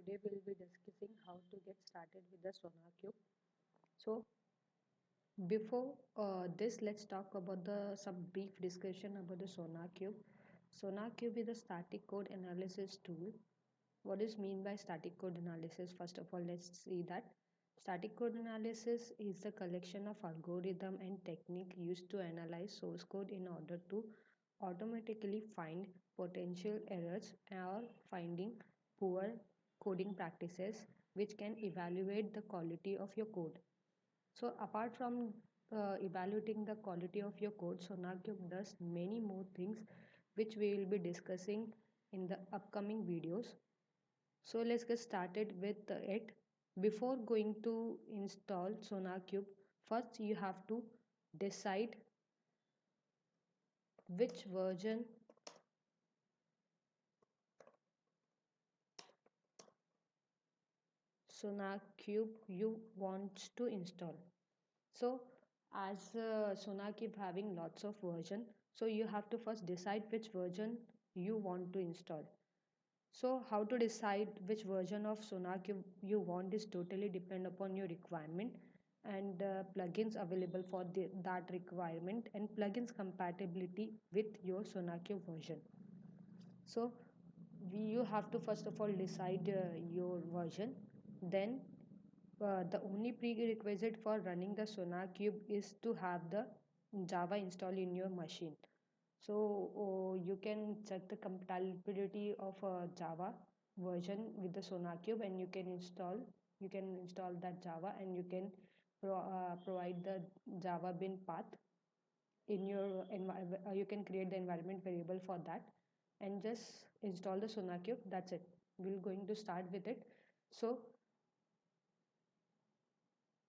today we'll be discussing how to get started with the SonarQube. So before this, let's talk about the some brief discussion about the SonarQube. SonarQube is a static code analysis tool. What is mean by static code analysis? First of all, let's see that static code analysis is the collection of algorithm and technique used to analyze source code in order to automatically find potential errors or finding poor coding practices which can evaluate the quality of your code. So apart from evaluating the quality of your code, SonarQube does many more things which we will be discussing in the upcoming videos. So let's get started with it. Before going to install SonarQube, first you have to decide which version SonarQube you want to install. So as SonarQube having lots of version, so you have to first decide which version you want to install. So how to decide which version of SonarQube you want is totally depend upon your requirement and plugins available for that requirement and plugins compatibility with your SonarQube version. So you have to first of all decide your version. Then the only prerequisite for running the SonarQube is to have the Java installed in your machine. So you can check the compatibility of Java version with the SonarQube, and you can install that Java, and you can provide the Java bin path in your you can create the environment variable for that and just install the SonarQube. That's it. We're going to start with it. So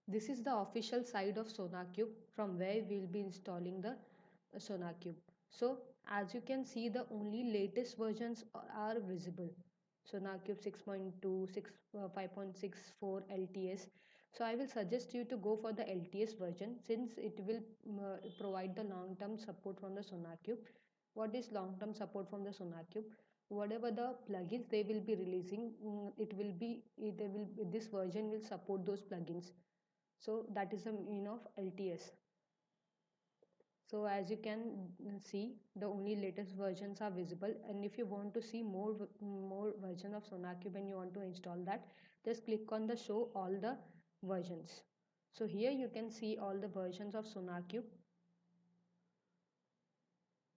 this is the official side of SonarQube from where we'll be installing the SonarQube. So as you can see, the only latest versions are visible. SonarQube 6.2, 5.64 LTS. So I will suggest you to go for the LTS version since it will provide the long-term support from the SonarQube. What is long-term support from the SonarQube? Whatever the plugins they will be releasing, this version will support those plugins. So that is the mean of LTS. So as you can see, the only latest versions are visible, and if you want to see more version of SonarQube and you want to install that, just click on the show all the versions. So here you can see all the versions of SonarQube,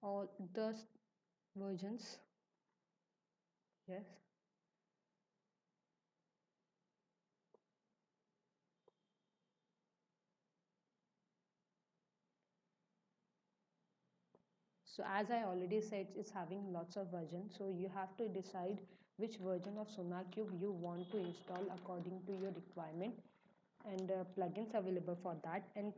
all the versions. Yes. So as I already said, it's having lots of versions. So you have to decide which version of SonarQube you want to install according to your requirement, and plugins available for that, and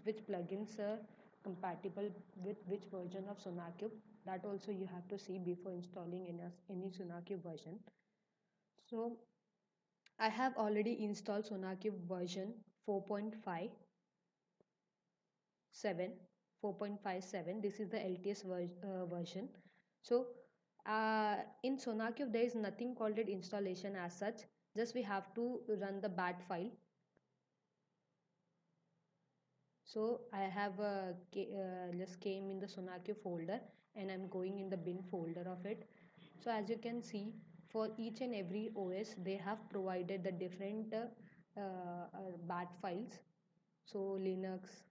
which plugins are compatible with which version of SonarQube. That also you have to see before installing any SonarQube version. So I have already installed SonarQube version 4.57. 4.57. This is the LTS version. So in SonarQube there is nothing called it installation as such, just we have to run the bat file. So I have just came in the SonarQube folder and I'm going in the bin folder of it. So as you can see, for each and every OS they have provided the different bat files. So Linux,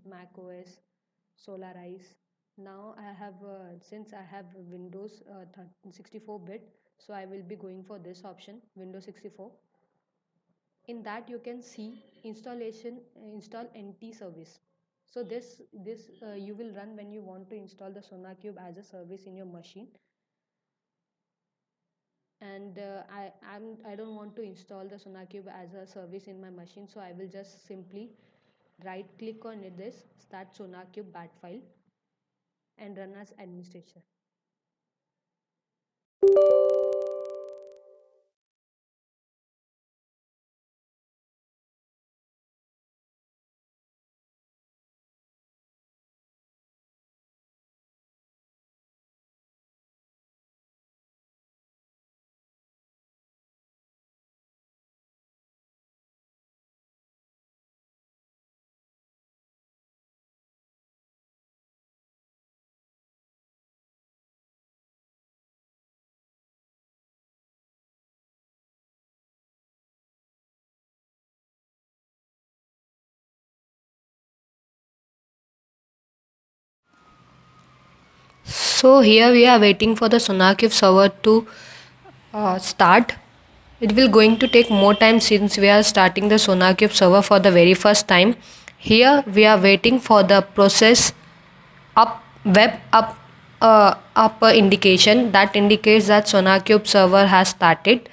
Mac OS, Solaris. Now I have since I have Windows 64-bit, so I will be going for this option, Windows 64. In that you can see install NT service. So this you will run when you want to install the SonarQube as a service in your machine. And I don't want to install the SonarQube as a service in my machine, so I will just simply right click on this start SonarQube bat file and run as administrator. So here we are waiting for the SonarQube server to start. It will going to take more time since we are starting the SonarQube server for the very first time. Here we are waiting for the process up web up indication that indicates that SonarQube server has started.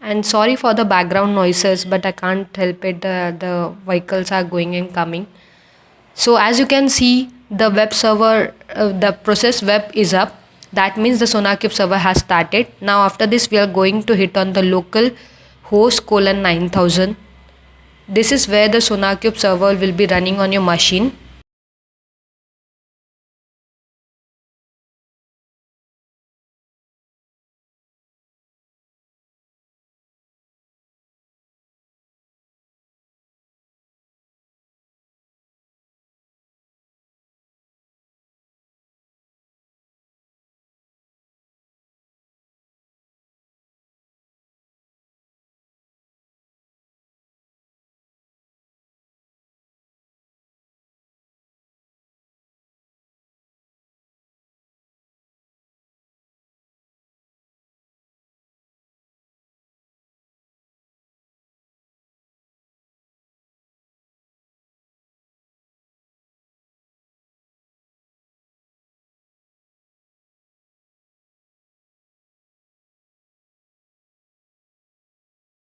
And sorry for the background noises, but I can't help it. The vehicles are going and coming. So as you can see, the web server, the process web is up. That means the SonarQube server has started. Now after this, we are going to hit on the local host colon 9000. This is where the SonarQube server will be running on your machine.